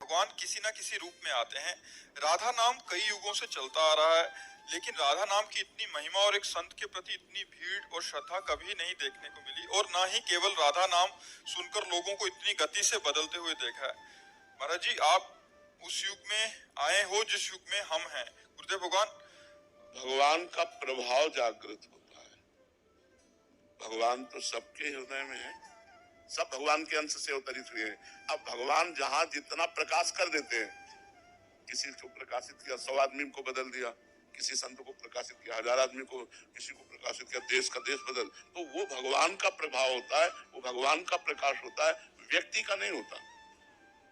भगवान किसी ना किसी रूप में आते हैं। राधा नाम कई युगों से चलता आ रहा है, लेकिन राधा नाम की इतनी महिमा और एक संत के प्रति इतनी भीड़ और श्रद्धा कभी नहीं देखने को मिली, और ना ही केवल राधा नाम सुनकर लोगों को इतनी गति से बदलते हुए देखा है। महाराज जी, आप उस युग में आए हो जिस युग में हम हैं। गुरुदेव भगवान, भगवान का प्रभाव जागृत होता है। भगवान तो सबके हृदय में है, सब भगवान के अंश से अवतरित हुए हैं। अब भगवान जहां जितना प्रकाश कर देते हैं, किसी को प्रकाशित किया 100 आदमी को बदल दिया, किसी संत को प्रकाशित किया 1000 आदमी को, किसी को प्रकाशित किया देश का देश बदल, तो वो भगवान का प्रभाव होता है, वो भगवान का प्रकाश होता है, व्यक्ति का नहीं होता।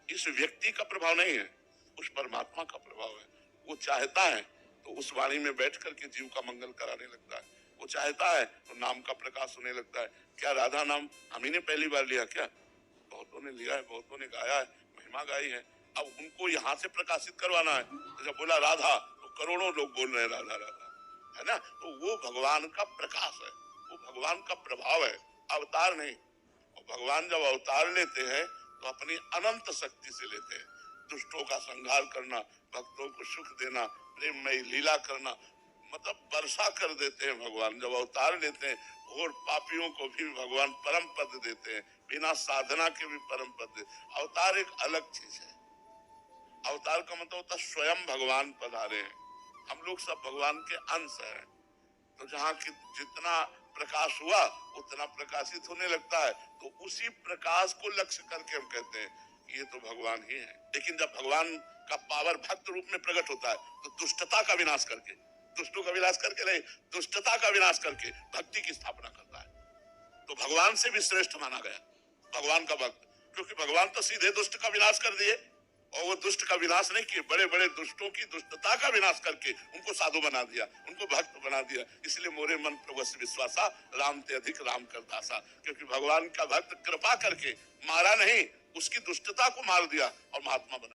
इस व्यक्ति का प्रभाव नहीं है, उस परमात्मा का प्रभाव है। वो चाहता है तो उस वाणी में बैठ करके जीव का मंगल कराने लगता है। वो चाहता है तो नाम का प्रकाश होने लगता है। क्या राधा नाम हम ही ने पहली बार लिया? क्या बहुतों ने लिया है, बहुतों ने गाया है, महिमा गाई है। अब उनको यहाँ से प्रकाशित करवाना है। तो जब बोला राधा तो करोड़ों लोग बोल रहे हैं राधा राधा, है ना? तो वो भगवान का प्रकाश है, वो भगवान का प्रभाव है, अवतार नहीं। और भगवान जब अवतार लेते हैं तो अपनी अनंत शक्ति से लेते हैं। दुष्टों का संहार करना, भक्तों को सुख देना, प्रेममयी लीला करना, मतलब वर्षा कर देते हैं भगवान जब अवतार लेते हैं। और पापियों को भी भगवान परम पद देते हैं, बिना साधना के भी परम पद देते। अवतार एक अलग चीज है। अवतार का मतलब होता है स्वयं भगवान पधारे हैं। हम लोग सब भगवान के अंश हैं। तो जहाँ की जितना प्रकाश हुआ उतना प्रकाशित होने लगता है, तो उसी प्रकाश को लक्ष्य करके हम कहते हैं कि ये तो भगवान ही है। लेकिन जब भगवान का पावर भक्त रूप में प्रकट होता है तो दुष्टता का विनाश करके, दुष्टों का विनाश करके नहीं, दुष्टता का विनाश करके भक्ति की स्थापना करता है। तो भगवान से भी श्रेष्ठ माना गया भगवान का भक्त, क्योंकि भगवान तो सीधे दुष्ट का विनाश कर दिए, और वो दुष्ट का विनाश नहीं किए, बड़े बड़े दुष्टों की दुष्टता का विनाश करके उनको साधु बना दिया, उनको भक्त बना दिया। इसलिए मोरे मन प्रभु से विश्वासा, राम ते अधिक राम कर दासा। क्योंकि भगवान का भक्त कृपा करके मारा नहीं, उसकी दुष्टता को मार दिया और महात्मा बना